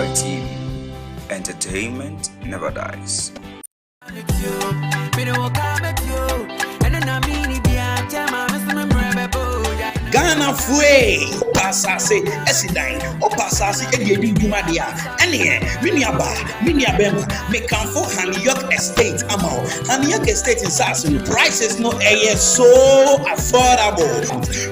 Hytvgh. Entertainment never dies. Ghana Fue Passasi Esidine or Passasi Eddie Dumadia Anie Miniabema make come for Hytvgh Estate Amo Hytvgh Estate in Sasson prices no air so affordable.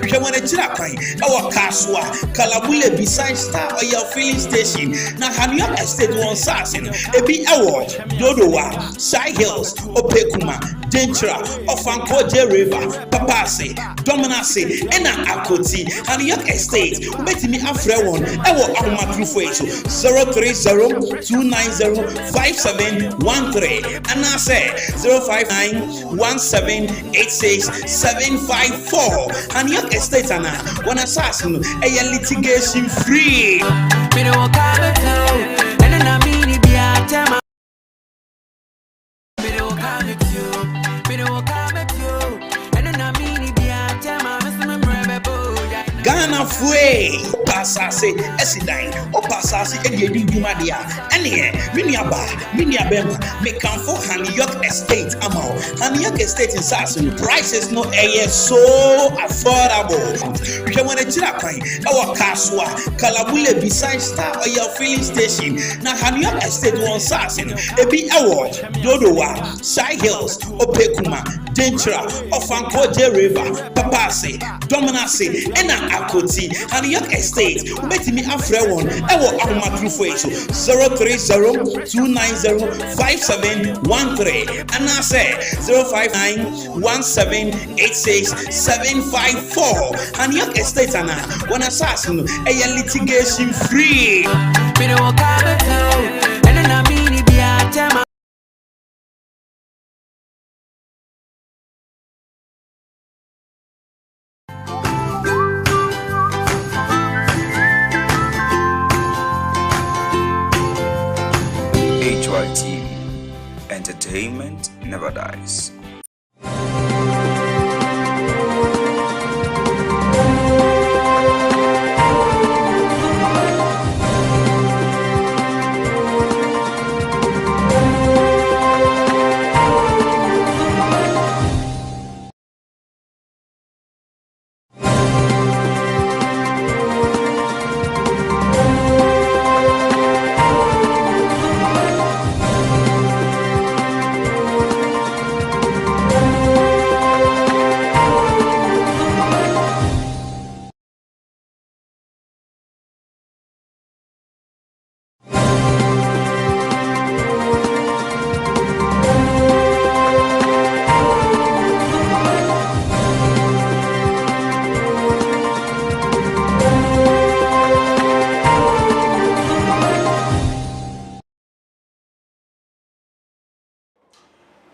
We can want to Chirapai our Kaswa Kalabule beside Star or your filling station now Hytvgh Estate one Sasson Ebi Award Dodowa Side Hills Opekuma Dentra Ofankoje River Papasi Dominasi and Akoti Hytvgh Estate met me after one ewo ahoma trufo eso 030-290-5713 and I say 059-1786-754 Hytvgh Estate and one assassin a litigation free. Ghana Fue Passasi Esidine or Passasi Eddie Dumadia Anie Miniabema make come for Hytvgh Estate Amo Hytvgh Estate in Sasson prices no air so affordable. We can want to Chirapai our Kaswa Kalabule beside Star or your filling station now Hytvgh Estate one Sasson Ebi Award Dodowa Side Hills Opekuma Dentra Ofankoje River Papasi Dominasi and Akoti Hytvgh Estate met me after one ewo ahoma trufo eso 030-290-5713 and I say 059-1786-754 Hytvgh Estate and one assassin a litigation free. Hytvgh. Entertainment never dies.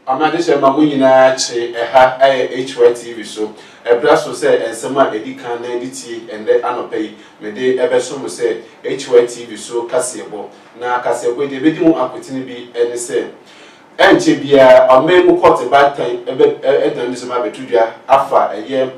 Amadisha Mamuina che ha Hytvgh so a brasso say and some edican editi and then anopay me de ebesom say Hytvgh so Cassiabo na Cassiabo de bidimu akutini bi any say enche bia o memu court bad time edan nisoma betudua afa eye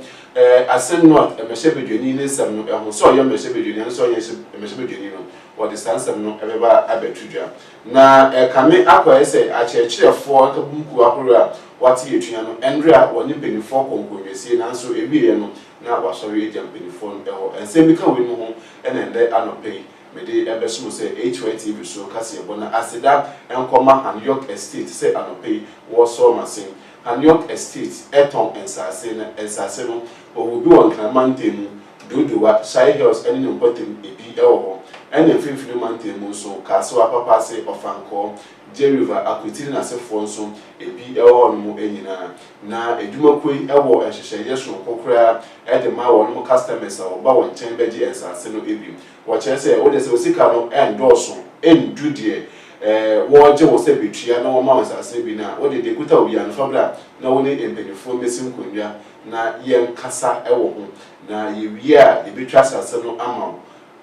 asen not e mehebedwani ne sam no ehun so ye mehebedwani so ye mehebedwani no what the answer no ebeba abetudua na kame akwa ese achechirefo akabunku ahoro wati etua no endra woni penifo konkonwesi na nso ebiye no na wasori ejam penifo no eho ensemika we no ho enende anopay mede ebesumo se Hytvgh so Cassiabo na asida enkoma Hytvgh Estate se anopay wo so masin Hytvgh Estate eton ensase no obi won kramantemu dodowa Side Hills ene npotem ebi ewo ene mfimfini mantemu so Kaswa Papasi Ofanko River Akutiri na sefo nso ebi ewo no enyina na edumakoi ewo ehyehyeye so kokora edema wo no customers a oba won chen beji ensase no ebi wo kyerese wo de se osika no endorso endudie wo je wo se betua na wo ma ensase bi na wo de kuta obi an fabra na wo ne empenifo mesim konwa na yem kasa ewo ho na yewie a ebetwa asase no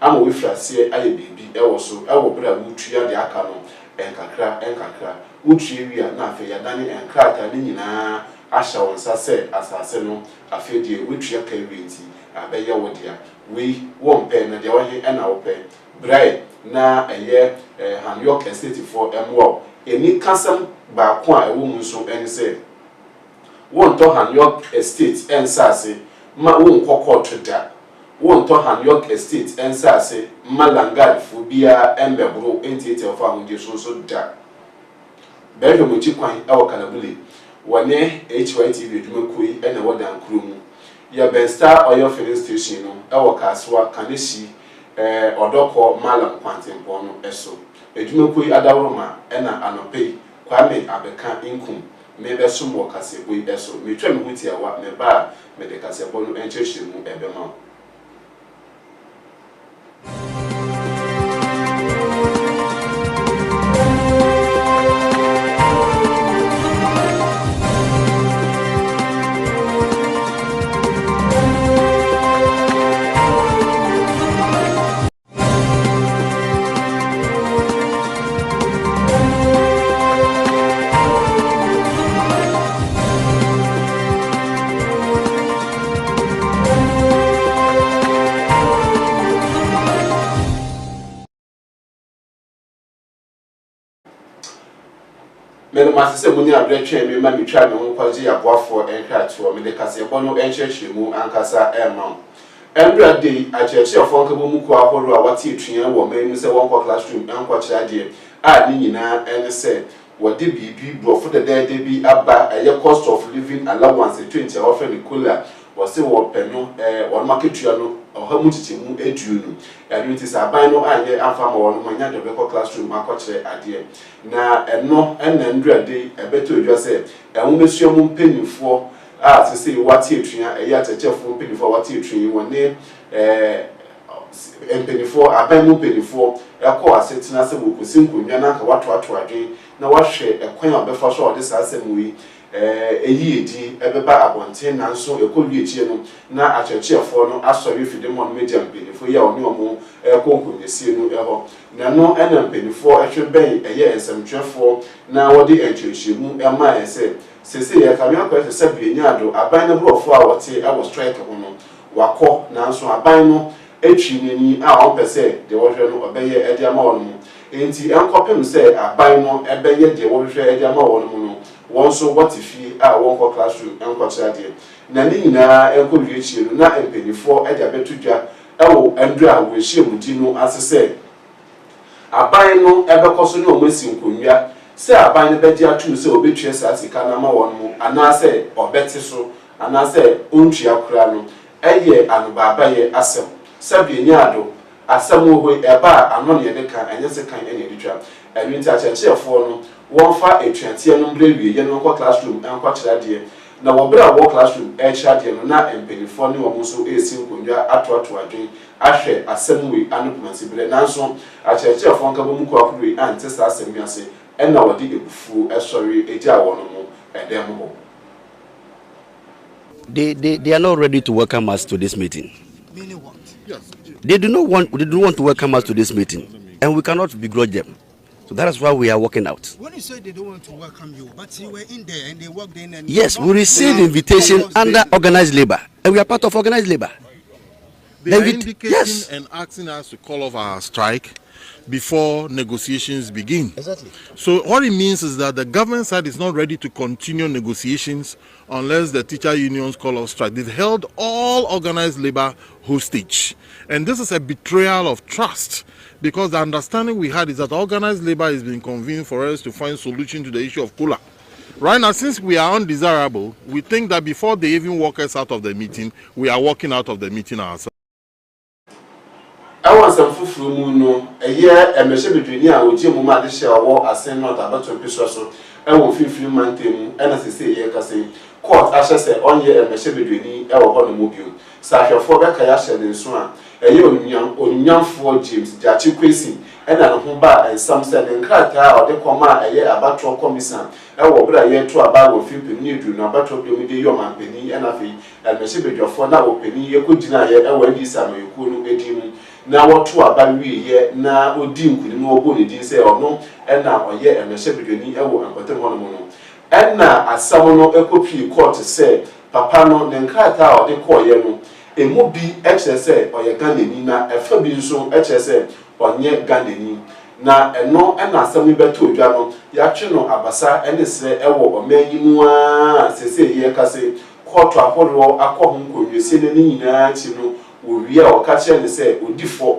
ama we frase aye bibi ewo so ewo bra wutua de aka no enkakra utie wi a na afa ya dane enkrata ne nyina ahya wonsa se asase no afa die wutua ka wi nti abeye wodia we won pe na de wo he na wo pe brai na ɛyɛ Hytvgh estate for ɛmoa eni kasam ba ko a ɛwo mu nso ɛne sɛ won to Hytvgh estate ensase ma won kokɔ da won to Hytvgh estate ensase ma langard fo bia embebro enti fa ahunde so da bɛhwɛ mo chi kwan ɛwɔ Kalabule wɔne Hytvgh dwumakui ɛna wɔdan kuro mu ya Benstar oil filling station no ɛwɔ Kaswa Kaneshi Odoko Malam Kwantempɔ no ɛso edwumakui adawroma ɛna anɔpɛ Kwame Abeka Inkum me besom wɔ kaseboi ɛso metwa me huti awa me ba me de kasebɔ no enkyehye mu ɛbɛma me ma se mu ni abretwe me ma metwa me ho kwaje yaboafo enkrato me de kasebɔ no enkyehye mu ankasa ɛma Endra day acheche ofon kabo mu ko ahoro a wate etua wɔ man mu se won classroom enkɔ kyerɛ de a ni nyina ene se wɔde bibi brofo de bi aba ɛyɛ cost of living allowance 20 offer ni kola wɔse wɔ pɛno wɔn maketua no ɔha mu tete mu eduonu ɛno nti sɛ aban no anyɛ amfa ma wɔn mo nya de bɛkɔ classroom akɔ kyerɛ adeɛ na ɛno ɛna Endra day ɛbɛtɔ odwa sɛ ɛho mesua mu mpanyinfoɔ a se say wate etua ɛyɛ atɛkyɛfo mpanyinfoɔ wate etua wɔne mpanyinfoɔ aban mu mpanyinfoɔ ɛkɔ asetena sɛ wɔkosi nkonnwa na ka watoato adwen na wahwɛ ɛkwan a bɛfa so a wɔde saa asɛm wi eyi edi ɛbɛba abɔnten nanso ɛkɔwie ekyie no na akyerɛkyerɛfoɔ no asɔre fide mu no media mpanyinfoɔ yi a wɔne wɔn ɛkɔ nkonnwasie no ɛhɔ na no ɛna mpanyinfoɔ ɛhwɛ bɛn ɛyɛ nsɛmtwerɛfoɔ na wɔde ɛnkyerɛhyɛmu ɛma ɛsɛ sese ya kamia kwese sabianyado aban na brofo a wote a wo strike ho no wakɔ nanso aban no atwi nani a on pese de wo hwɛ no obeye ade ama wo no enti enkɔpem sɛ aban no ɛbɛyɛ de wo hwɛ ade ama wo no won so wote fie a won kɔ classroom enkɔ kyerɛ de na ne nyinaa enkɔ wie chie no na empanifo ade abetudwa ɛwɔ Endra wo hye mu di no asese aban no ɛbɛkɔ so ne o masi nkonwa se aban ne bedi atu se obetue sa sika na ma won mu anase obeti so anase ontua kura no eye anobabaye asem sabianyado asem ho eba ano ne de kan enye se kan ene ditwa ewinti akyerɛkyerɛfoɔ no wɔmfa etuantie no mbrɛwie ye no kɔ classroom enkɔ kyerɛ de na wɔbra wɔ classroom ɛkyerɛ de no na empanyinfoɔ ne wɔn so esi nkonnwa atoato adwen ahwɛ asem wi anopomansi bere nanso akyerɛkyerɛfoɔ nkabo mu kɔ akuru ante sa asem wi ase ena wadi ebufu esori eja wono mo edem ho. They are not ready to welcome us to this meeting. Meaning what? Yes. They do not want to welcome us to this meeting, and we cannot begrudge them. So that is why we are walking out. When you say they don't want to welcome you, but you were in there and they walked in and yes, we received invitation under organized labor, and we are part of organized labor. They are indicating and asking us to call off our strike before negotiations begin. Exactly. So what it means is that the government side is not ready to continue negotiations unless the teacher unions call off strike. They've held all organized labor hostage. And this is a betrayal of trust, because the understanding we had is that organized labor is being convened for us to find solution to the issue of cola. Right now, since we are undesirable, we think that before they even walk us out of the meeting, we are walking out of the meeting ourselves. I want some fufu muno a year and Monsieur Virginia with Jim Madisha war as send not about to persuasion. I will feel free mountain and as I say, Yakasi. Court Asha say on year and Monsieur Virginia, I will on the mobile. Sasha for Bekayasha and Swan. A young for James, Jachi Quasi, and an Humba and some said and Krata or the Koma a year about to commission. I will be a year to about with few penny to no about to be with your man penny and a fee, and Monsieur Virginia for now penny, you could deny it when this summer you couldn't get na wotu abawi ye na odi nkuni no obo ne din se ono na oye emehebedwani ewo ankotem hono no na asam no ekopie court se papa no ne nkrata a ode koye no emu bi ekyerɛ sɛ ɔyɛ Ghanani na ɛfa bi nso ekyerɛ sɛ ɔnyɛ Ghanani na ɛno ɛna asɛm bɛto odwa no yɛatwe no abasa ɛne srɛ ɛwɔ ɔman yi mu a sese yɛ kase kɔɔto ahoroɔ akɔ ho nkonnwasie ne nyinaa akyi no wɔwie a ɔka kyerɛ ne sɛ odifɔ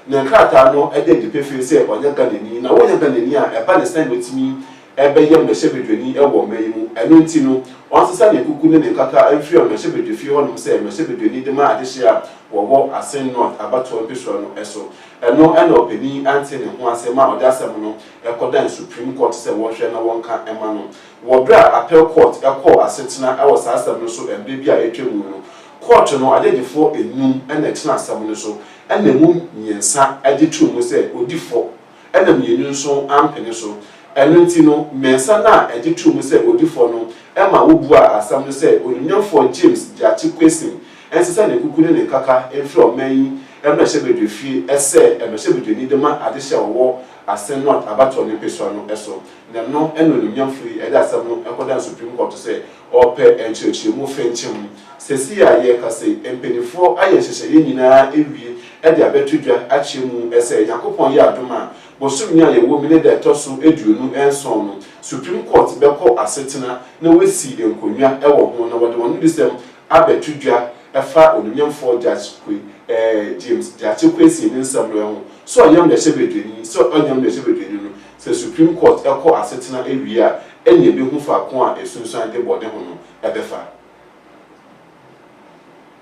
na nkrataa no ɛde de pefee sɛ ɔnyɛ Ghanani na wɔnyɛ Ghanani a ɛba ne sɛn wɔtumi ɛbɛyɛ mmɛhyɛbadwani ɛwɔ ɔman yi mu ɛno nti no ɔnsesa ne kuku ne nkaka ɛmfiri mmɛhyɛbadwafie hɔ nom sɛ mmɛhyɛbadwani de ma adehye a wɔwɔ Asen North abatoɔ mpɛsoɔ no ɛso ɛno ɛna ɔpanin ante ne ho asɛm a ɔde asɛm no ɛkɔdan Supreme Court sɛ wɔhwɛ na wɔnka ɛma no wɔbrɛ a Appel Court ɛkɔ asetena ɛwɔ saa asɛm no so ɛmbrɛ bi a ɛtwa mu no court no agyegyefoɔ enum ɛna ɛtena asɛm no so ɛna mu mmiɛnsa ɛde tu mu sɛ odifɔ ɛna mmienu nso ampene so ɛno nti no mmiɛnsa na ɛde tu mu sɛ odifɔ no ɛma wobua asɛm no sɛ onimnyamfoɔ James Gyakye Kwesi ɛnsesa ne kuku ne ne kaka ɛmfiri ɔman yi ɛmmɛhyɛbadwafie ɛsɛ ɛmmɛhyɛbadwani de ma adehye a wɔwɔ Asen North abatoɔ ne mpɛsoa no ɛso na no ɛna onimnyamfoɔ yi ɛde asɛm no ɛkɔda Supreme Court sɛ ɔpɛ ɛnkyerɛkyerɛmu fɛnkyɛm sɛsi a yɛkase mpanyinfoɔ ayɛ nhyehyɛeɛ nyinaa ewie ɛde abɛto dwa akyerɛ mu ɛsɛ Nyankopɔn yɛ adom a bosom a yɛwɔ mu ne da ɛtɔ so aduonu nson no Supreme Court bɛkɔ asetena na wɔasi nkonnwa ɛwɔ ho na wɔde wɔn disɛm abɛto dwa ɛfa onimnyamfoɔ James Gyakye Kwesi ne nsɛm no ho so ɔnyam na ɛhyɛbadwani so ɔnyam na ɛhyɛbadwani no sɛ Supreme Court ɛkɔ asetena awie a ɛnyɛ bɛhu faako a esunsuan de bɔde ho no ɛbɛfa.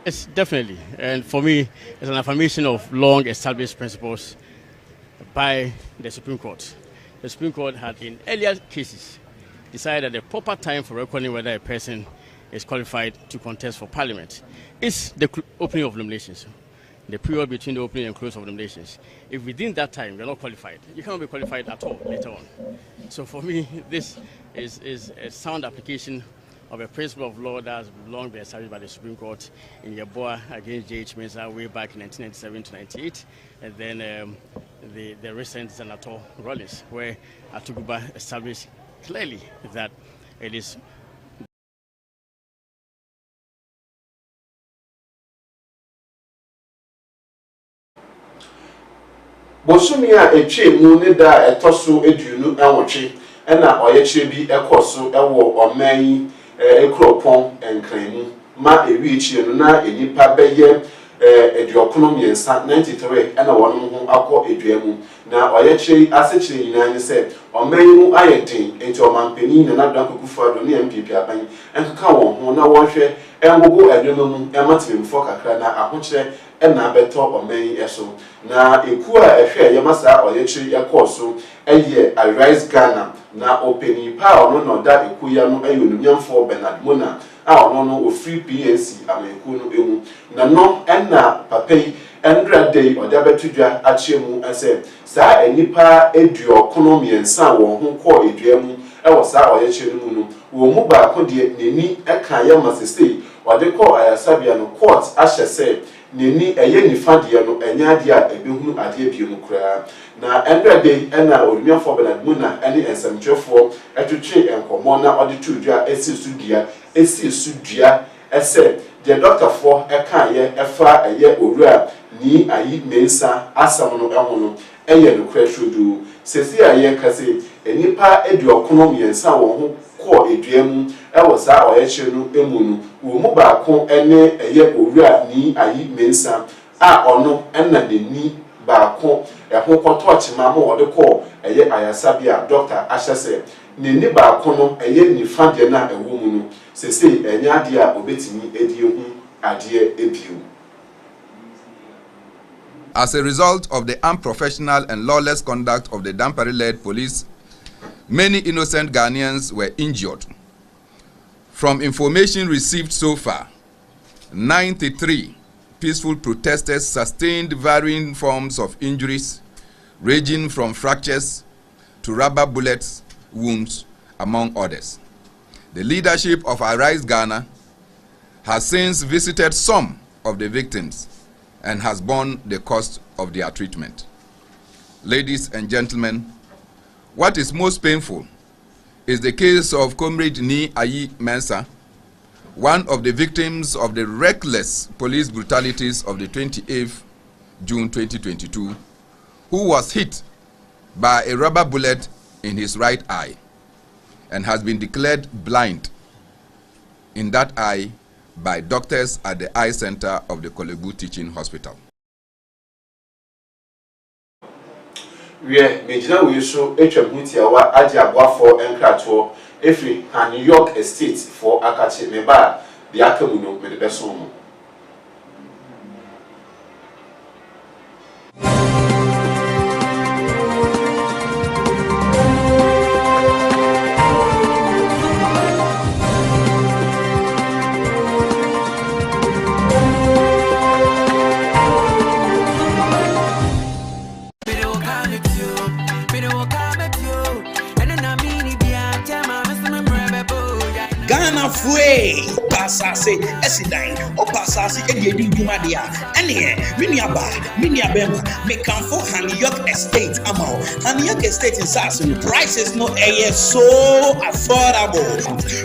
Yes, definitely. And for me, it's an affirmation of long-established principles by the Supreme Court. The Supreme Court had, in earlier cases, decided that the proper time for reckoning whether a person is qualified to contest for Parliament is the opening of nominations, the period between the opening and close of nominations. If within that time you're not qualified, you cannot be qualified at all later on. So for me, this is a sound application of a principle of law that has long been established by the Supreme Court in Yeboah against J.H. Mensah way back in 1997 to 98, and then the recent Senator Rollins, where Hytvgh established clearly that it is bosumi a etwe mu ne da ɛtɔ so aduonu ɛwɔtwe ɛna ɔyɛkyerɛ bi ɛkɔ so ɛwɔ ɔman yi ekuropɔn nkranmu ma ewie kyerɛ no na enipa bɛyɛ eduokono mmiɛnsa 93 ɛna wɔn ho akɔ edua mu na ɔyɛkyerɛ asekyerɛ nyinaa ne sɛ ɔman yi mu ayɛ den enti ɔmanpanin na Nana Akufo-Addo ne MPP aban ɛnkeka wɔn ho na wɔhwɛ ɛngogo ɛdwuma mu ɛmatememfoɔ kakra na ahokyerɛ ɛna abɛtɔ ɔman yi ɛso na eku a ɛhwɛ yɛmasa ɔyɛkyerɛ yɛkɔɔ so ɛyɛ Hytvgh Ghana na ɔpanin pa a ɔno na ɔda eku ya no ɛyɛ onimnyamfoɔ Bernard Mona a ɔno no ofiri PNC amanku no emu na no ɛna papa yi ɛndra day ɔde abɛto dwa akyerɛ mu ɛsɛ saa enipa eduokono mmiɛnsa wɔn ho kɔɔ edua mu ɛwɔ saa ɔyɛkyerɛ no mu no wɔn mu baako deɛ n'ani ɛka yɛ ma sesei ɔde kɔ ayasabea no court ahyɛ sɛ n'ani ɛyɛ nifa deɛ no ɛnyɛ adeɛ a ɛbɛhunu adeɛ bio mu koraa na ɛndra day ɛna onimnyamfoɔ Bernard Mona ɛne nsɛmtwerɛfoɔ ɛtwitwe nkɔmmɔ na ɔde to dwa esi so dua ɛsɛ deɛ dɔktafoɔ ɛka ɛfa ɛyɛ owura ni ayi mensa asam no ɛho no ɛyɛ no kwɛtrodo sesi a yɛkase enipa eduokono mmiɛnsa wɔn ho kɔɔ edua mu ɛwɔ saa ɔyɛkyerɛ no emu no wɔn mu baako ɛne ɛyɛ owura ni ayi mensa a ɔno ɛna n'ani baako ɛho kɔtɔ kyema ho ɔde kɔɔ ɛyɛ ayasabea dɔkta ahyɛ sɛ n'ani baako no ɛyɛ nifa deɛ na ɛwɔ mu no sesi ɛnyɛ adeɛ a obetumi edi ehu adeɛ ebio. As a result of the unprofessional and lawless conduct of the Dampare-led police, many innocent Ghanaians were injured. From information received so far, 93 peaceful protesters sustained varying forms of injuries, ranging from fractures to rubber bullets wounds, among others. The leadership of Hytvgh Ghana has since visited some of the victims and has borne the cost of their treatment. Ladies and gentlemen, what is most painful is the case of Comrade Ni Ayi Mensah, one of the victims of the reckless police brutalities of the 28th June 2022, who was hit by a rubber bullet in his right eye and has been declared blind in that eye by doctors at the eye center of the Kolebu Teaching Hospital. We Majina Wiso, Mutia, Adia Wafo, and Krato, Efri, and New York Estate for Akachi Meba, the Akamuno, with the best home. Ghana Fue Pasase Esidan O Pasase Ediedi Dumadia Ene Minia Bema Mekanfo Hytvgh Estate Amao Hytvgh Estate in Sassen prices no air so affordable.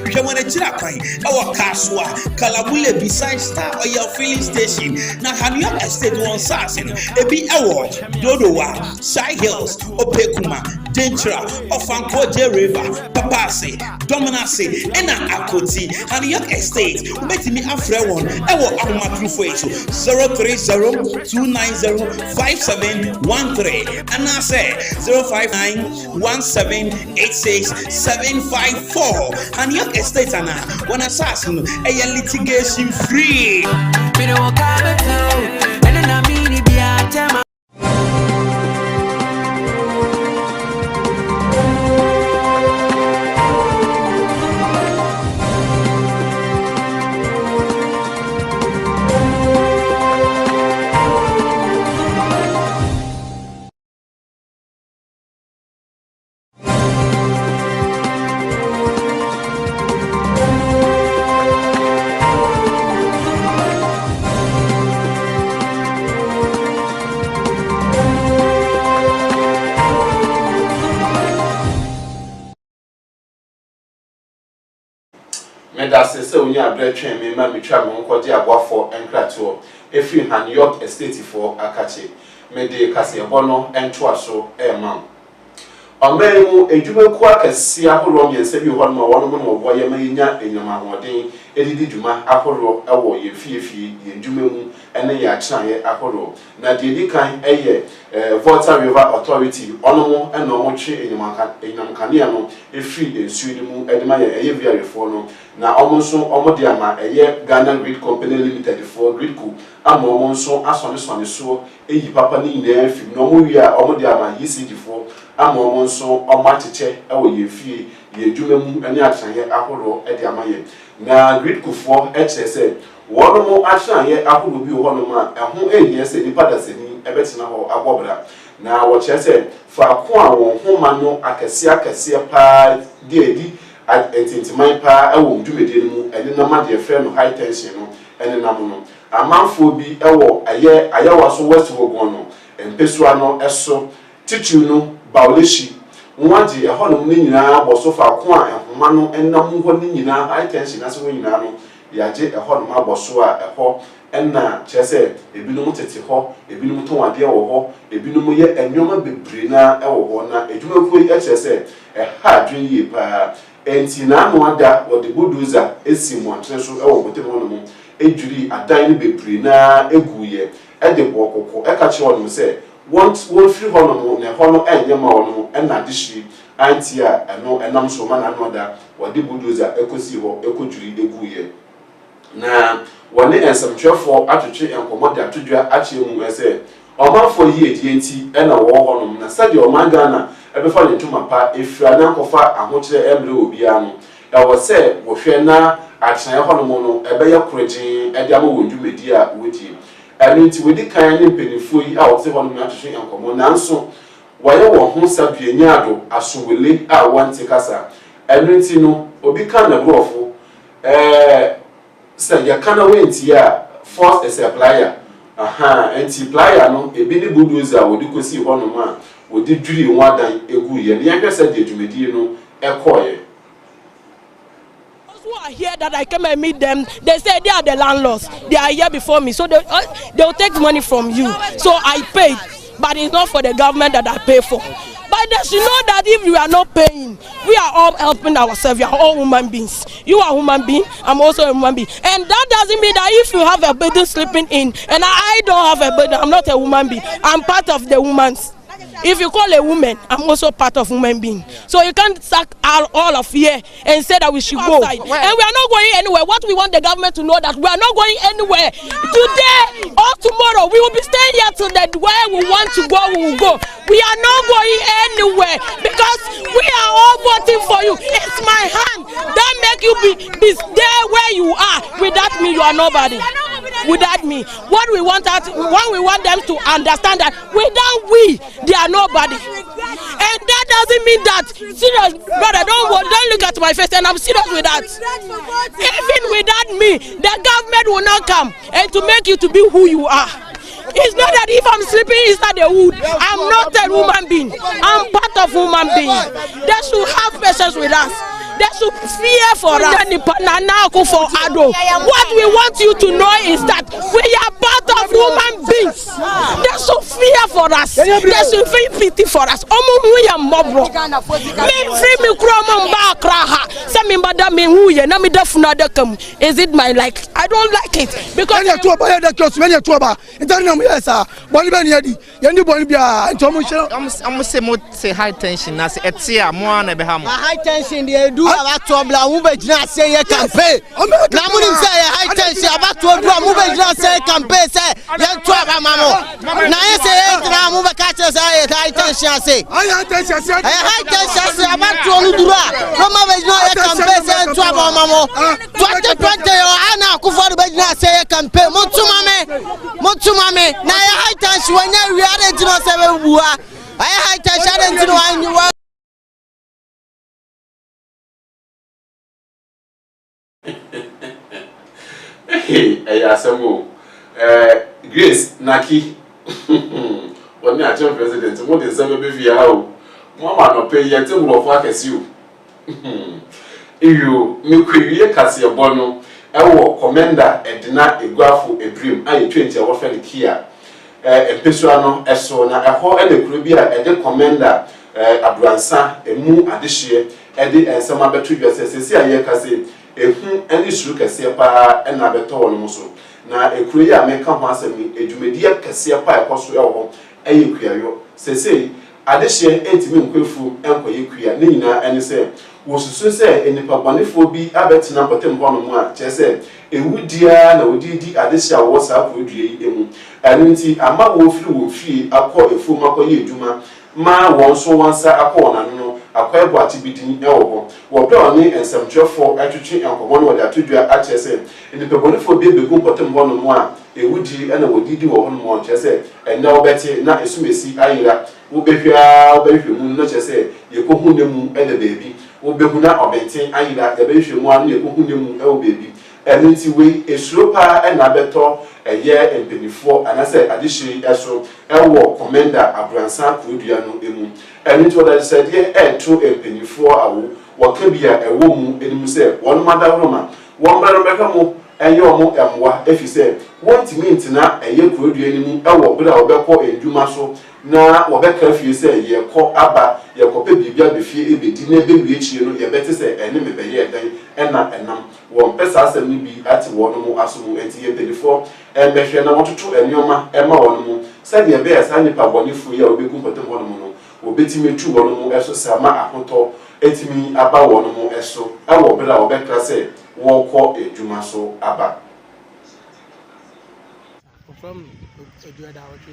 We can want to Chirakai our Kaswa Kalabule beside Star Oil Filling Station na Hytvgh Estate one Sassen Ebi Award Dodowa Side Hills Opekuma Dentra Ofankoje River Papase Dominase Ena Akoti Hytvgh Estate Betimi Afre one Ewo Ahoma Trufo 030-290-5713 and I say 059-1786-754 Hytvgh Estate ana one assassin a litigation free. Medase se unya brethren me ma mitwa me nkode aboafo enkrato efi Hytvgh Estate for Akache mede kase ebo no ento aso ma Amemu edwumaku akese ahoro miense bi ho no wono mo no boye ma yinya enyama hoden edidi dwuma ahoro ewo ye fiefie ye dwumamu ene ya kyaye ahoro na de di kan eye Volta River Authority ono mo ene mo twe enyam kanea no efi ensuo ni mu edema ye eye viarefo no na omo nso omo de ama eye Ghana Grid Company Limited for Gridco ama omo nso asone so eyi papa ni nyina fi no mo wi a omo de ama ECD for ama omo nso omacheche ewo ye fie ye dwumamu ene akyanye ahoro e de ama ye na Gridco for HSA wono mo akyanye ahoro bi ho no ma eho ehie se nipa da seni ebetina ho agobra na wo kyese fa ko a won homa no akese pa de entintiman pa ewo dwumedie no mu ene na ma de frɛ no high tension no ene na mo no amanfo bi ewo ayawa so west wogon no empesua no eso titu no bawleshi nwaji eho no ni nyina boso fa ko a ehoma no enam ho ni nyina high tension ase wo nyina no yaje eho no ma boso a eho enna kyese ebinom tete ho ebinom ton ade wo ho ebinom ye enwoma bebre na ewo ho na edwumaku yi kyese ha dwen yi pa enti na no ada wo de bulldozer esi mo antre so ewo bote mo no mo ejuri adan ni bebre na eguye e de bokoko e ka che wo no se won free ho no mo na ho no enye ma wo no enna de hyi anti a eno enam so ma na no ada wo de bulldozer ekosi ho ekojuri eguye na wone ensamtwefo atwetwe enkomode atodwa ache mu ese omanfo yi edienti ena wo ho no na sade omanga na ebefa le ntuma pa efira na nkofa ahokyere emre obia no da wo se wo hwe na akyene ho no no ebe ye korogin ede ama wo ndwumedi a wodi eno nti wedi kan ne mpenifo yi a wo se ho no atwetwe enkomo nanso waye wo ho sabianya ado asowele a wonte kasa eno nti no obi kan na brofo say ya kana wenti ya force a supplier anti plier no ebi ni bulldozer wodi kosi ho no ma wodi dwiri nwadan egu ye ne yanhwe say de dwumedi no ekoye. I are here that I came and meet them. They say they are the landlords. They are here before me, so they'll take money from you. So I paid, but it's not for the government that I pay for. But they should know that if you are not paying, we are all helping ourselves. We are all human beings. You are a human being. I'm also a human being. And that doesn't mean that if you have a building sleeping in, and I don't have a building, I'm not a human being. I'm part of the humans. If you call a woman, I'm also part of human being. So you can't sack all of here and say that we should go. And we are not going anywhere. What we want the government to know that we are not going anywhere. Today or tomorrow, we will be staying here till that where we want to go, we will go. We are not going anywhere because we are all voting for you. It's my hand that make you be there where you are. Without me, you are nobody. Without me, what we want them to understand that without we, they are nobody. And that doesn't mean that, serious brother, don't look at my face, and I'm serious with that. Even without me, the government will not come and to make you to be who you are. It's not that if I'm sleeping inside the wood, I'm not a human being. I'm part of human being. They should have patience with us. They should fear for us. What we want you to know is that we are part of human beings. They should fear for us. They should feel pity for us. Is it my like? I don't like it because I'm say high tension. High tension. They do about to move say campaign. Namunim say high tension about to move say campaign say young to mama. Now say move catch say high tension say. High tension say about to do no mama campaign say to mama. 2020 ana kufor say campaign. Mutu mame. Now high tension when you reality no say bua. High tension into one. Hey, Asamo, Grace Naki, when you are president, what is some baby? How Mama no pay yet to work as you. You make Cassia Bono, commander, and deny a graph a dream. I 20 our friend here. A Pesuano, a sona, a whole and a Caribbean, and the commander, a Bransa, a moo addition, Eddie and some other triggers, as I hear any suru kese pa na beto no muso na ekuru ya meka ho asemi edwumedia kese pa ekoso e ho eyekuayo sesei adehye entimi nkwefu enkoye kuya ne nyina ene se wosusu se enipa bonefo bi abetina potem ho no mu a chese ewudia na odidi adehye a wo sa ko due yi emu anunti ama wo firi akọ efum akọye edwuma ma won so wansa akọ na no akwa ebo atibidin e wo ho wo bra oni ensamtwefo atwetwe enkomo no wode atodua achese enipebonefo bi begum potem ho no mu a ewudi na wodidi wo ho no mu chese enna obeti na esumesi ayira wo behwe mu no chese yekohu ne mu ene bebi wo behu na obenten ayira ye behwe mu anu yekohu ne mu e wo bebi enunti we esropa na beto eye empenifo anase adishiri eso ewo commander abransa kudua no emu enunti what said ye to empenifo awo wakabia ewo mu enimu se won madaroma won barobeka mu eye omo emwa efise wonti mintina eye kudua enimu ewo bra obekọ endwuma so na wobeka fie se ye kọ aba ye kọ pe bibia be fie ebedi na ebewie chie no ye bete se ene mebeye dan ena enam won pesa asem ni bi ati won mu asomu enti ye pelifo emehwe na wototo enioma ema won mu se de be esa nipa bonifu ya obegu potem won mu no obetimi tu won mu eso sama ahoto etimi aba won mu eso ewo bela obeka se wo kọ edwuma so aba from eduada otu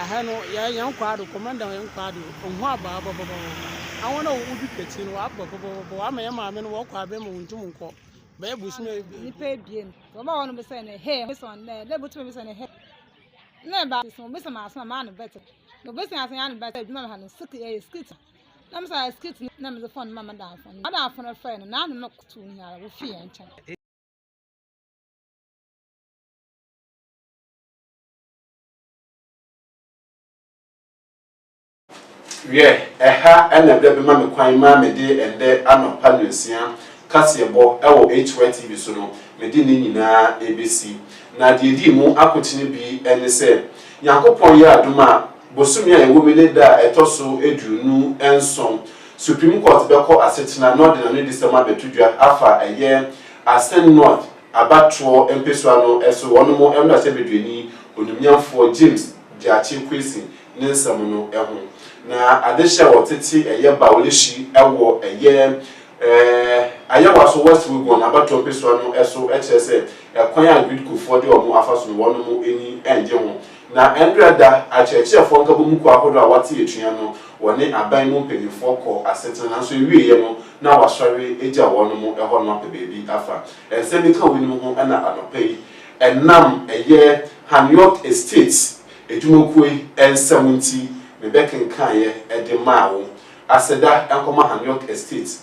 ahano ya yan kwado commander yan kwado onhu aba baba awon na wo bi peti no aba baba ama ya maame no wo kwa be mo ntum nko ba ebusu me ni pe bien so ba wono be say na he me so na le butu me say na he na ba so me say ma so ma no better no be say asan ya no better bi ma ha no skit na me say skit na me phone mama da phone friend na no kutu ni ara wo fi en chan eha ena de be ma me kwan ma me de ende anopa nsia kasebo ewo HYTV so no mede ni nyina ABC na de di mu akotene bi ene se Yankopon ya aduma bosumi a ewomene da etoso edunu enson Supreme Court beko asetena no de na ne December betudwa afa eye Asen North abatro empeso ano eso wono mo emda se bedwani onumnyamfo James Jachi Kwesi ne nsam no eho na adehye wotete eye bawleshi ewo eye ayawa so Westwood go na abatro empeso ano eso echese ekwan agrid kufo de omo afaso no wono mo eni enje ho na Endrada acheche fo nka bomu kwa hodo a wate etua no woni aban mu mpanyifo ko asetena na so ewiye no na wasɔre eja wono mo eho no apebebi afa ensemi ka woni ho na anopai enam eye Hytvgh Estate edwumokui ensamunti mebekenkan ye ede maawo aseda enkoma Hytvgh Estate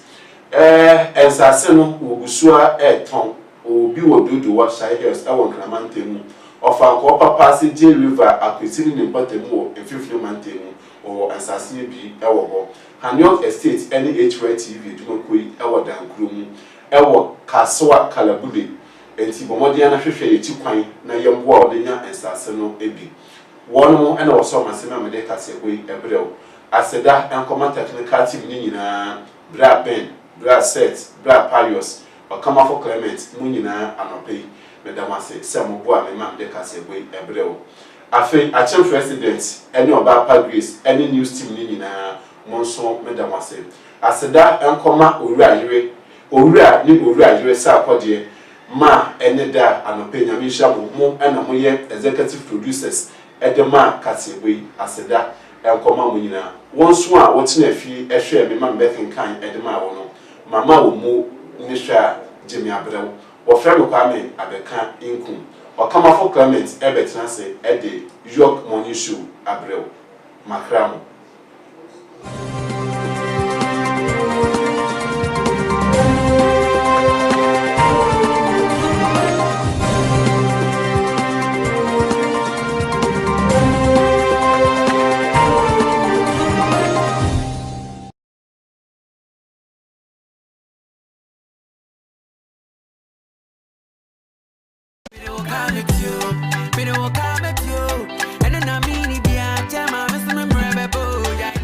ensase no wogusua eton obi wododo wa Hytvgh ewon kramantemu ofanko papa se J River akwesiri ne mpatemu wo efifiri mantemu o ensase bi ewo ho Hytvgh Estate any HYTV edwumokui ewo dankuro mu ewo Kaswa Kalabule enti bomode na hwehwe eti kwan na yemboa odenya ensase no ebi wono ena woso masema mede kase goi ebrew aseda enkoma technical team ni nyina bra ben bra set bra parios okama for Clement mu nyina anopei medamase semoboa me ma mede kase goi ebrew afi achem president eni oba pa Grace eni news team ni nyina monso medamase aseda enkoma owura yire sa akode ma eneda anopenya misha mo ena mo ye executive producers edema kasebwe aseda enkoma mo nyina wonso a wotena afi ehwe me ma mbekenkan edema wono mama wo mu nihwa Jimmy Abrew wo frem kwa me abeka inkum okama for Clement ebetena se ede Hytvgh Morning Show Abrew makramo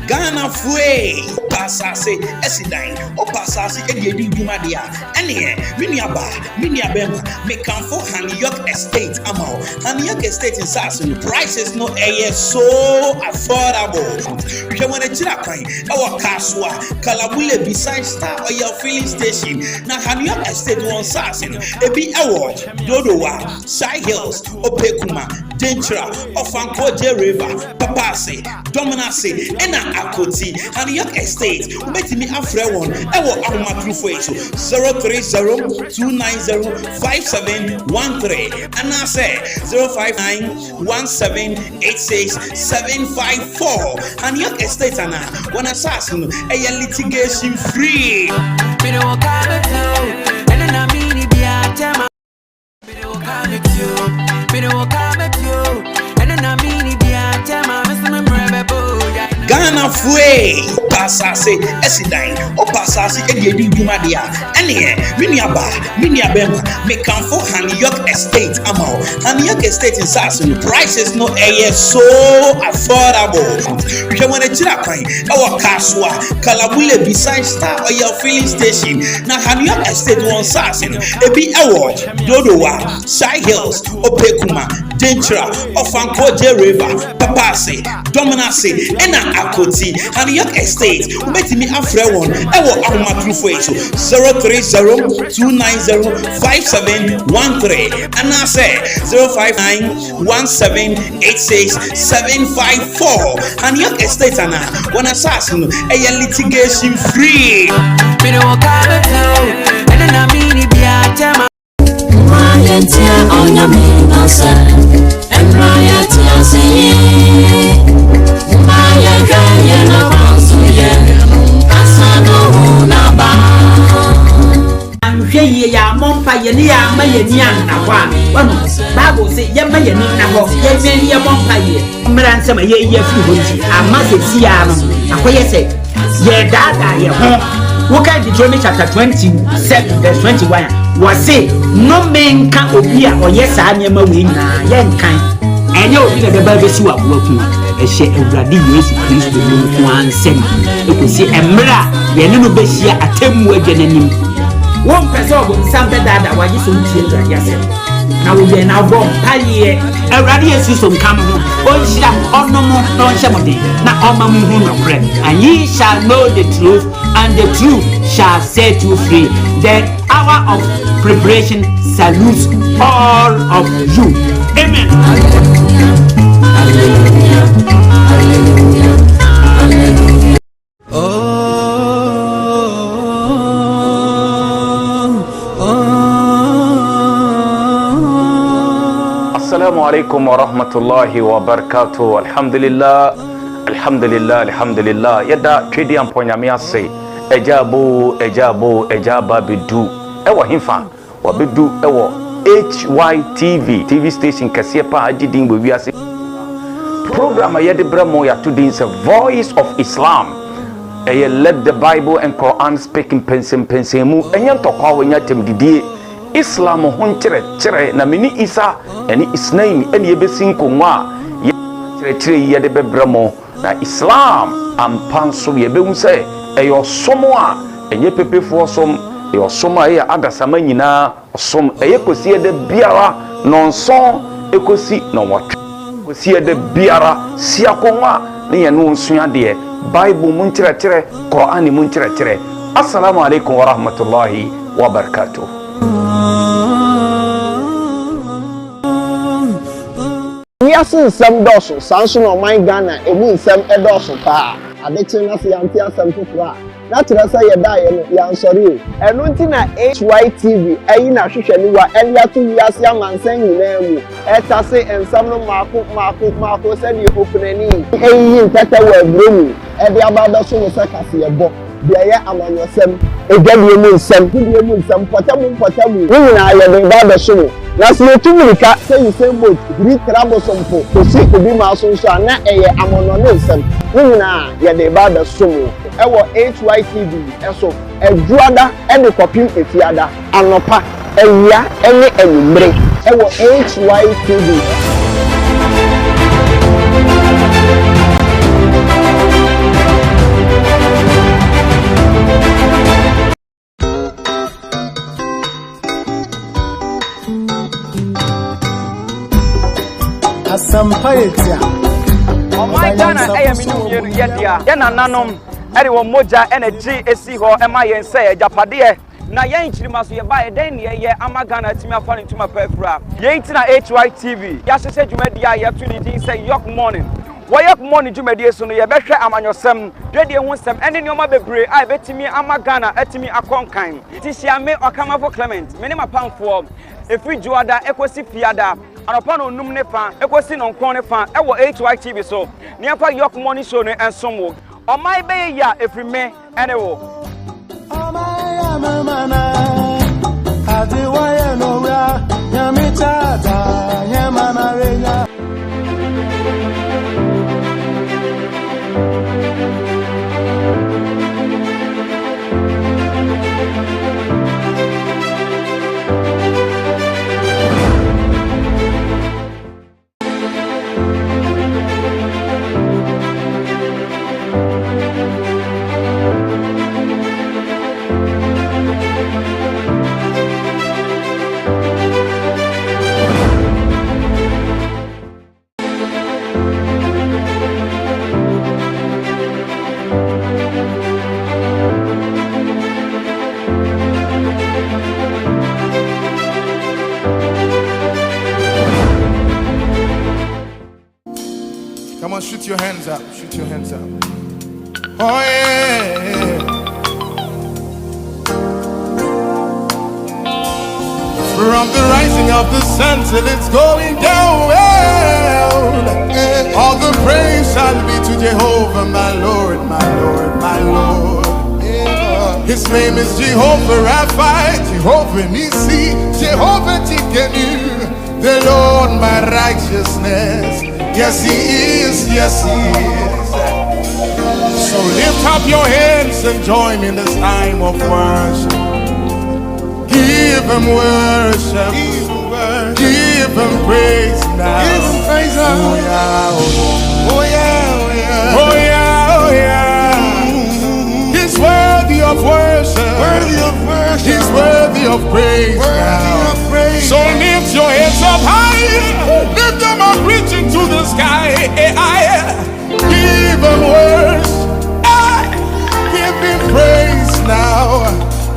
Ghana fue pasase esidan o pasase ediedi dwuma dia ene minia bema mekanfo Hytvgh Estate amao Hytvgh Estate in Sasin prices no so affordable we want to tira kwan our Kaswa Kalabule beside Star Oil filling station na Hytvgh Estate won Sasin ebi Dodowa Hytvgh Opekuma Dentra Ofanko J River Papase Dominase ena Akoti Hytvgh Estate ubetimi afre won ewo ahomatrufo eso 030-290-5713 and I say 059-1786-754 Hytvgh Estate ana one assassin a litigation free Ghana fue pasase esidan o pasase ediedi dwuma dia ene minia bema mekanfo Hytvgh Estate amao Hytvgh Estate in Sasin prices no so affordable we want to tira kwan our Kaswa Kalabule beside Star Oil filling station na Hytvgh Estate won Sasin ebi Dodowa Hytvgh Opekuma Dentra Ofanko J River Papase Dominase ena Akoti Hytvgh Estate ubetimi afre won ewo ahomatrufo eso 030-290-5713 and I say 059-1786-754 Hytvgh Estate ana one assassin a litigation free ya mompa yeni ya mayeni na kwa wanu Bible say ye mayeni na ho ye meni ye mompa ye mra nsema ye fi honti amase sia no akoye se ye dada ye ho Woka Deuteronomy chapter 27 verse 21 was say no man can obi a oyɛ saa nneɛma wei nyinaa yɛnkan ɛnyɛ obi na bɛba bɛsi wɔ aboaku ɛhyɛ Awurade Yesu Kristo no nko ansɛm ekosi mmerɛ a yɛne no bɛhyia atemmu agya n'anim wɔn pɛ sɛ ɔbɔ nsam bɛdaada wagye so ntie Awurade asɛm na wɔyɛ na bɔ mpaeɛ Awurade Yesu so nka mo ho ɔnhyira ɔnom na ɔnhyɛ mo den na ɔma mo hu nokorɛ and ye shall know the truth and the truth shall set you free. The hour of preparation salutes all of you. Amen. Assalamu alaikum wa rahmatullahi wa barakatuh. Alhamdulillah, alhamdulillah, alhamdulillah. Yada twedi amponyame ase. Ejaba bedu. Ewa himfa. Wa bedu ewa Hytvgh TV station kasiye pa ajidin bo wiase. Program ayede bramo ya tudin se Voice of Islam. Eye let the Bible and Quran speaking pensemu. Enyan tokwa wenya temdidie. Islam hon chere na mini Isa eni Isnaim eni ebesin konwa chere yede bebramo na Islam ampanso yebehu se eyo somo a enye pepefo som eyo somo a adasama nyina som eye kosi yede biara nonson ekosi na watwe kosi yede biara siakonwa ne ye no nsua de Bible mun chere Quran mun chere assalamu alaikum wa rahmatullahi wa barakatuh. Wiase nsɛm dɔso sanso na ɔman Ghana emu nsɛm ɛdɔso paa adekyere na se yante asɛm foforɔ a na kyerɛ sɛ yɛdaeɛ no yɛansɔre o ɛno nti na Hytvgh ayi na hwehwɛniwa ɛde ato wiase amansan nyinaa mu ɛtase nsɛm no maako sɛdeɛ okunani ɛyiyi ntɛtɛ wɔ aburo mu ɛde aba abɛso no sɛ kaseyɛbɔ deɛ ɛyɛ amanyɔsɛm edwadie mu nsɛm dudie mu nsɛm pɔtɛmu ne nyinaa yɛde ba abɛso no na sɛ yɛtu mirika sɛ Usain Bolt biri trabosomfo kosi obi maa so nso a na ɛyɛ amɔnɔne nsɛm ne nyinaa yɛde ba abɛso no ɛwɔ Hytvgh ɛso adwuada ɛde kɔpem efiada anɔpa awia ɛne anwummere ɛwɔ Hytvgh. Sampayetia. Oh my Ghana, I am in Yedia. Yananum, everyone moja energy, esiho, and my say, Japade. Na yen chirimaso ye ba eden ye amagana timi afa ne tuma pafura ye ntina Hytvgh ya hye dwumadia ye to ne din say yok morning wo yok morning dwumadie so no ye behwe amanyosem dwedie ho sem ene ne oma bebre a betimi amagana atimi akonkan ti hia me okamafo Clement me ne mapamfo efri juada ekosi fiada anopa no num ne fa ekosi no nkon ne fa e wo Hytvgh so ne afa yok morning show no ensom wo omai be ya efri me ene wo Mana adiwaye no ra nyamitata nyamana renya Come on, shoot your hands up. Shoot your hands up. Oh, yeah. From the rising of the sun till it's going down. All the praise shall be to Jehovah, my Lord, my Lord, my Lord. His name is Jehovah Rapha, Jehovah Nisi, Jehovah Tikenu, the Lord my righteousness. Yes, he is, yes, he is. So lift up your hands and join in this time of worship. Give him worship. Give him praise now. Give him praise now. Oh yeah, oh yeah, oh yeah, oh yeah, oh yeah. He's worthy of worship. Worthy of worship. He's worthy of praise. Worthy of praise. So lift your heads up high. Lift them up, reaching to the sky. Give him worship. Give him praise now.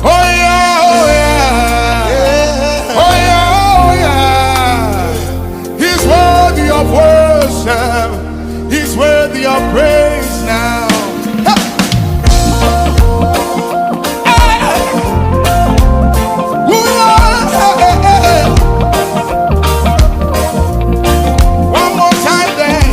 Oh yeah, oh yeah, oh yeah, oh yeah. He's worthy of worship. He's worthy of praise now. One more time there.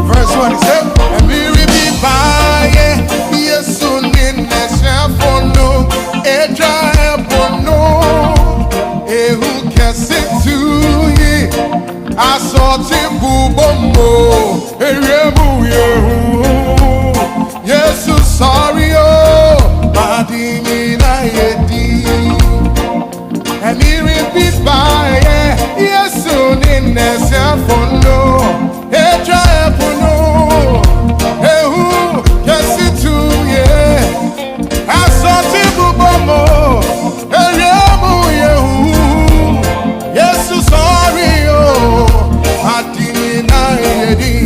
Verse 1 he said, and we repeat by yes, soon in the shafono, ejabono, who can sit to ye? I saw Timbu Bombo, yes, sorry, oh, Madinina Yedi. And he repeat by yes, soon in the shafono, ejabono, who can sit to ye? I saw Timbu Bombo, yes, sorry, oh, Madinina Yedi.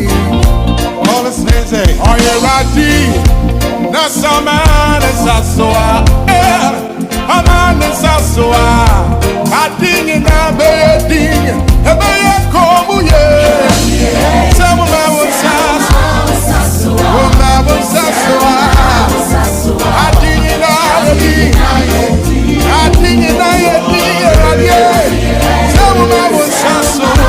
All the saints say, are you ready? Nasaman is Sasoa, a man is Sasoa, a ding in a bedding, a bear come, yeah. Some of my was Sasoa, a ding in a bedding, a ding in a bedding, some of my was Sasoa,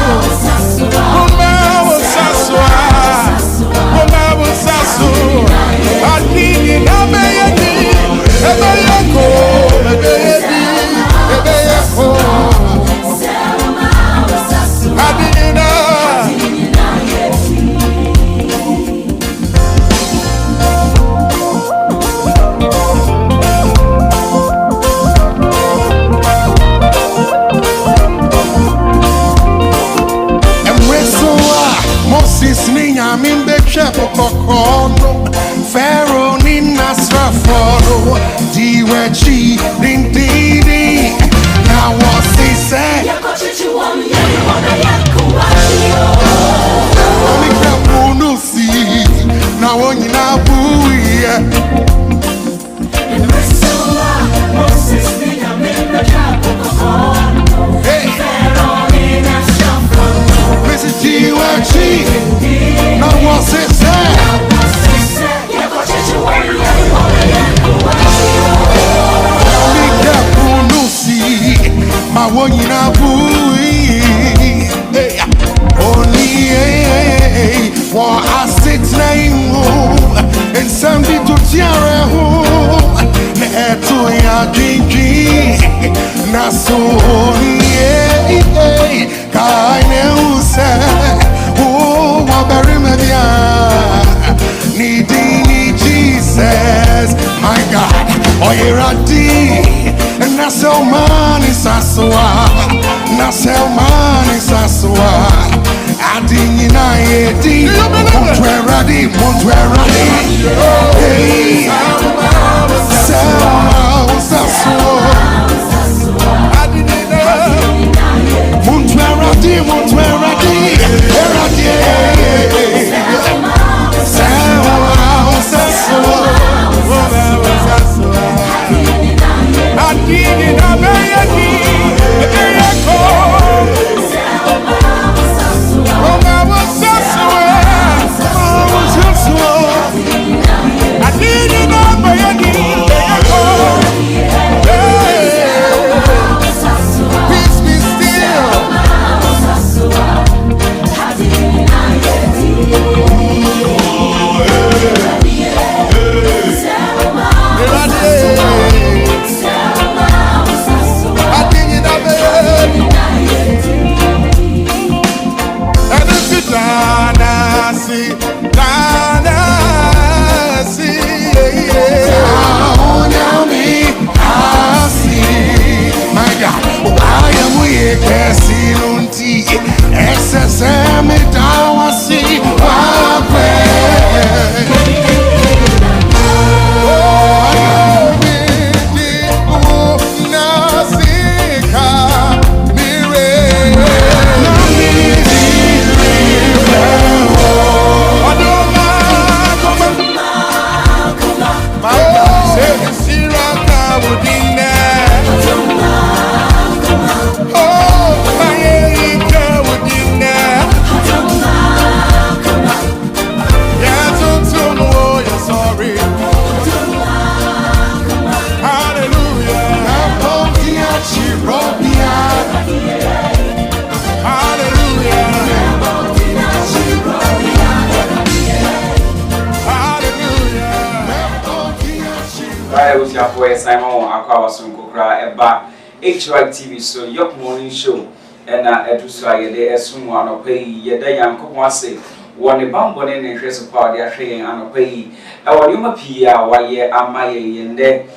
Pharaoh Nina Sraforo, Diwechi, Dindidi. Now what's he say? Now on you now now what's it say? My one in a booey, only for I sit name and somebody to tiara home. To ya drinking, Naso, Kaine Usa, oh, Wabarimadia, needing Jesus, my God, oh, you're a D. And that's how man is Aswa. That's how man is Aswa. Adding in I-A-D. Montweradi. Hey, Sounds Aswa. Montweradi. Sounds Aswa. for Simon Aquawasun Kokra Eba Hytvgh so your morning show and Eduswa Yede Esumwa no pay Yeda Yanko one bamboo and interest of power, they are saying, and pay. Our Yuma Pia, why ye are my and there,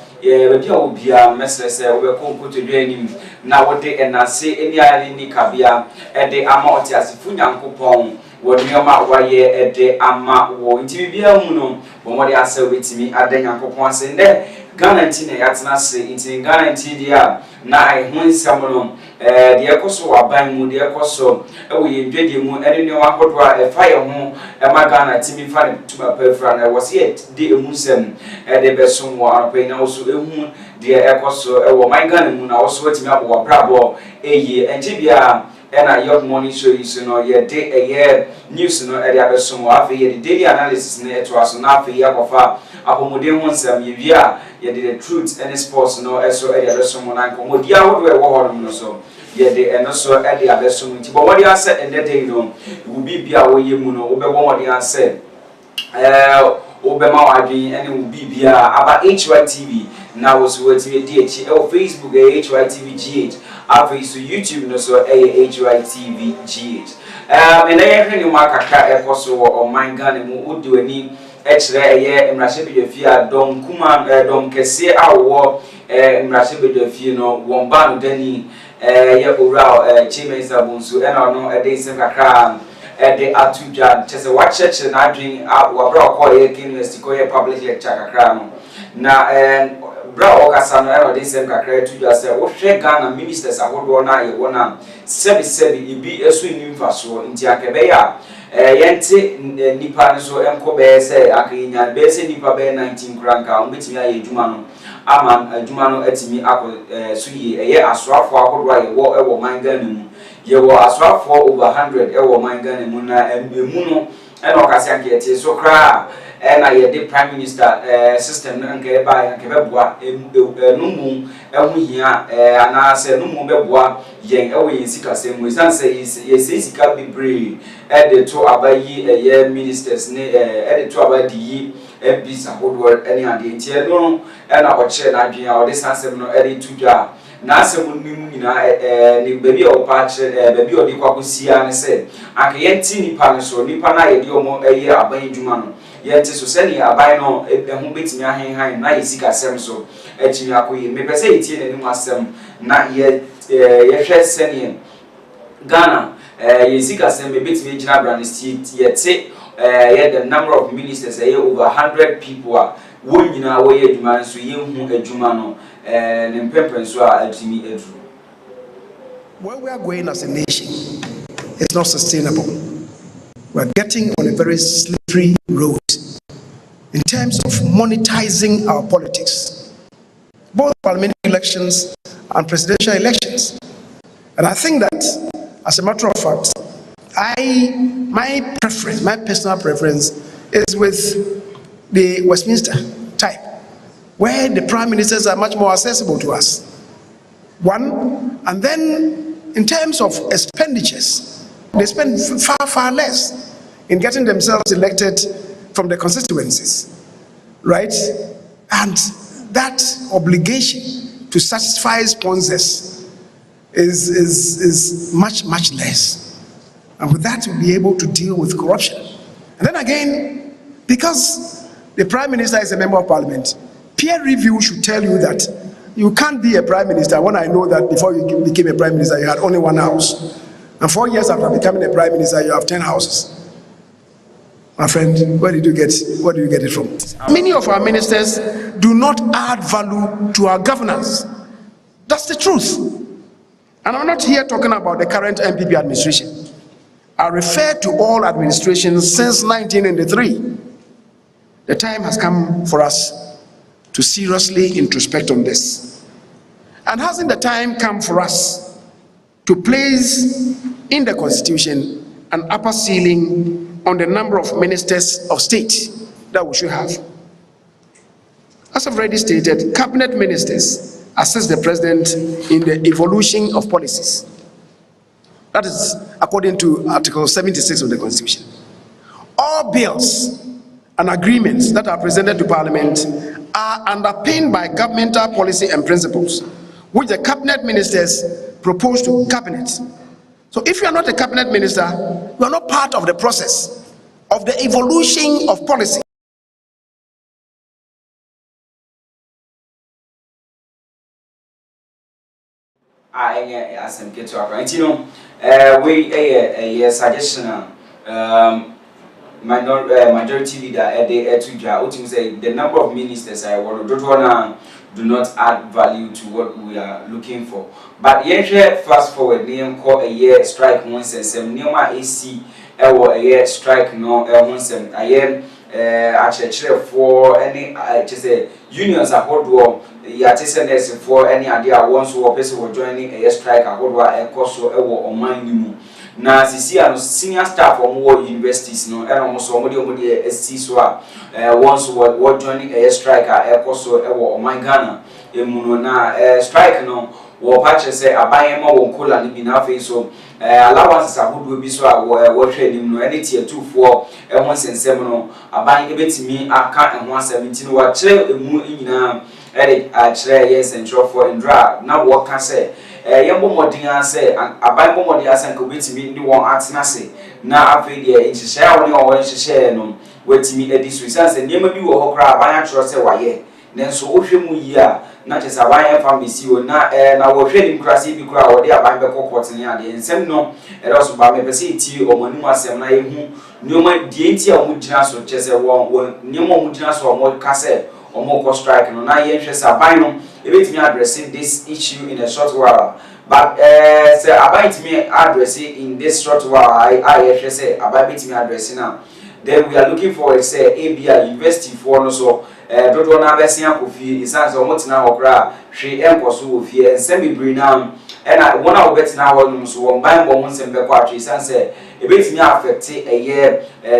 but you will be a message. We're going to join him nowadays, and I say any idea cabia at the amount as Funyan coupon. What you are why ye at the ama war into be a moon, but what they are saying with me at the Yanko and there. Guarantee at Nasi, it's in guarantee there. Now I want someone, the Ecoso are buying the Ecoso. We enjoyed you, and you know what a fire home, and my Ghana Timmy Fan to my perfect. I was yet the Muslim, and the best someone paying also a moon, the Ecoso, or my Ghana moon, I was waiting up or Bravo a year, and Tibia. And a young morning show is your day a year news at the other somewhere. The daily analysis net was not for Yakofa. Upon one some year, you did the truth and sports no as so at the other someone and Comodia would wear one so. Yet they and also at the other someone. But what you said and that day, no, will be away you know, over what you said. Obama Adi and it will be about Hytvgh. Now was waiting at DH or Facebook Hytvgh. After so YouTube no so Hytvgh. And I heard you mark a car episode or my gun and would do any extra year in Rashibi Fia Dom Kuman Dom Kese our Rashibi de Fino one band Denny Ura Chimes Abunsu and I know a day same car. The Hytvgh, just a watch church and I drink up what brought University public lecture crano. Now, and Bra Ogasano, this same Kakra to just say, what Ghana ministers are what one sebi be a swing infrastructure in Tiakebeya. Yente Nipan so Enkobe say, Akina, Bese Nipa Bay 19 Cranka, which me a Jumano. Aman, Jumano etimi ako Sui, a year as rough for a war ever my gun. You were as rough for over 100 ever my gun and Muna and Muno and Okasiaki so cry. And I the Prime Minister system and by and Quebecois, no moon, and we here, and I said no more Bebois, young away in Sika same with say yes, it can be brave at the two Abayi a year ministers, at the two Abadi, MPs and Woodward, any idea, no, and our chair, Nigeria, or this answer no edit to jar. Nasa Munimina, baby or patch, baby or the Quapusia, and said, I can't see ni panaso, ni pana, a year Abayi Jumano. Yet so send a buy no a home bit me a hang na isika sem so etiakui me pese iti ne mu asem na ye hwe sene Ghana isika sem me bit me gina brand street yet ye the number of ministers over 100 people are won nyina we adwuma so ye hu adwuma no ne mpempen so a atimi edru. Where we are going as a nation is not sustainable. We're getting on a very slippery road in terms of monetizing our politics, both parliamentary elections and presidential elections. And I think that, as a matter of fact, my personal preference is with the Westminster type, where the prime ministers are much more accessible to us. One, and then in terms of expenditures, they spend far less in getting themselves elected from the constituencies, right? And that obligation to satisfy sponsors is much less. And with that, we'll be able to deal with corruption. And then again, because the prime minister is a member of parliament, peer review should tell you that you can't be a prime minister when I know that before you became a prime minister, you had only one house. And 4 years after becoming a prime minister, you have 10 houses. My friend, where do you get it from? Many of our ministers do not add value to our governance. That's the truth. And I'm not here talking about the current MPP administration. I refer to all administrations since 1993. The time has come for us to seriously introspect on this. And hasn't the time come for us to place in the Constitution an upper ceiling on the number of ministers of state that we should have? As I've already stated, cabinet ministers assist the president in the evolution of policies. That is according to Article 76 of the Constitution. All bills and agreements that are presented to Parliament are underpinned by governmental policy and principles, which the cabinet ministers propose to cabinet. So if you are not a cabinet minister, you are not part of the process of the evolution of policy. Asem keto akwa nti no we a suggestion majority leader Hytvgh ultimately say the number of ministers I want do not add value to what we are looking for. But yeah, fast forward near call a year strike once and some near my AC a year strike no once and a year actually for any just say unions are hold yatesenders for any idea once who person will joining a strike a hold a course or mind na sisi ano senior staff from more universities no and almost somebody SC so once what joining a strike a course or my Ghana emuno na strike no wo patch say aban ma won kola ni bi na fe so allowances ahodo bi so wo hwe nim no any tier 2 for ho sensem no aban e betimi aka ho 17 wa kire emu nyina a kire yes central for indra na wo ka say yembo modin say aban bo modin asan ko betimi ni won atena se na afi de nhihye woni o nhihye no wetimi edisu say niam bi wo ho kra aban atro say waye nenso wo hwe mu yi a na chese aban family o na wo hwe nim krasi bi kra wo de aban be kokot ne ade ensem no also ba me pese ti omani mu asem na yehu nioma die nti a mu gina so chese wo nioma mu gina so mo kase omo ko strike no na ye hwe sa aban no ebetimi addressing this issue in a short while but say aban timi address in this short while I hwe say aban betimi addressing now then we are looking for say ABI university for no so dodo na besia kofi isanse omotina okra hwe enkoso wo fie ensem bibri na na wona obetina ho no so won ban bo nsem be kwa hwe isanse ebetimi affect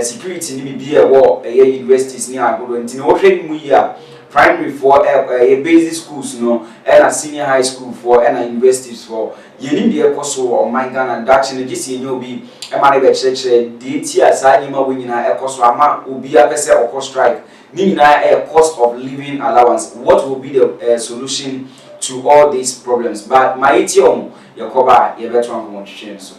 security ni bibie wo universities ni agodo ntini wo hwe mu yi a primary for basic schools no and senior high school for and universities for yenim de ekoso o my Ghana that no gisi enyo bi e ma ne be chire de ti asani ma wonyina ekoso ama obi apese okọ strike ni na a cost of living allowance. What will be the solution to all these problems? But my etiom yakoba ye better one so.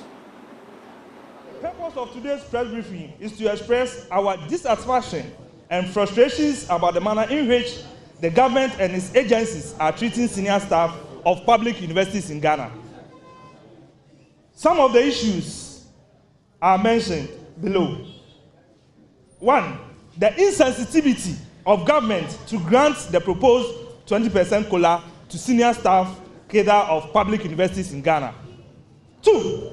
The purpose of today's press briefing is to express our dissatisfaction and frustrations about the manner in which the government and its agencies are treating senior staff of public universities in Ghana. Some of the issues are mentioned below. 1. The insensitivity of government to grant the proposed 20% COLA to senior staff cadre of public universities in Ghana. 2.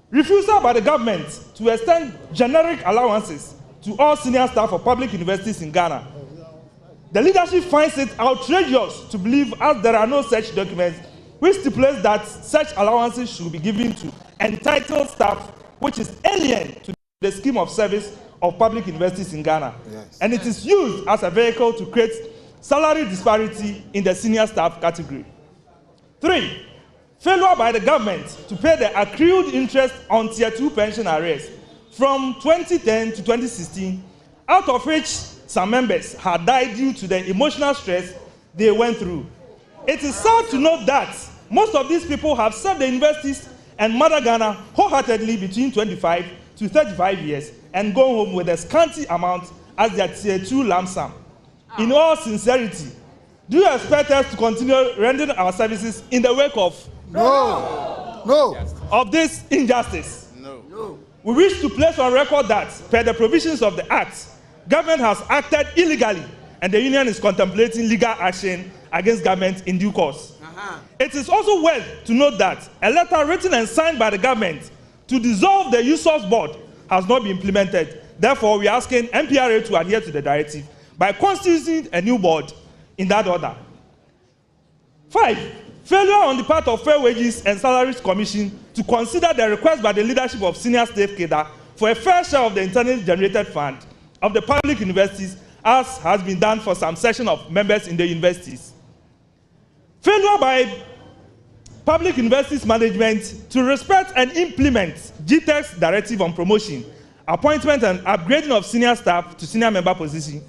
Refusal by the government to extend generic allowances to all senior staff of public universities in Ghana. The leadership finds it outrageous to believe, as there are no such documents, which stipulates that such allowances should be given to entitled staff, which is alien to the scheme of service of public universities in Ghana. Yes. And it is used as a vehicle to create salary disparity in the senior staff category. 3. Failure by the government to pay the accrued interest on Tier 2 pension arrears from 2010 to 2016, out of which some members had died due to the emotional stress they went through. It is sad to note that most of these people have served the universities and Mother Ghana wholeheartedly between 25 to 35 years and go home with a scanty amount as their Tier 2 lump sum. In all sincerity, do you expect us to continue rendering our services in the wake of of this injustice? No. We wish to place on record that, per the provisions of the Act, government has acted illegally and the union is contemplating legal action against government in due course. It is also well to note that a letter written and signed by the government to dissolve the USOS board has not been implemented. Therefore, we are asking MPRA to adhere to the directive by constituting a new board in that order. 5. Failure on the part of Fair Wages and Salaries Commission to consider the request by the leadership of senior staff cadre for a fair share of the internally generated fund of the public universities, as has been done for some section of members in the universities. Failure by public universities management to respect and implement GTEC's directive on promotion, appointment and upgrading of senior staff to senior member position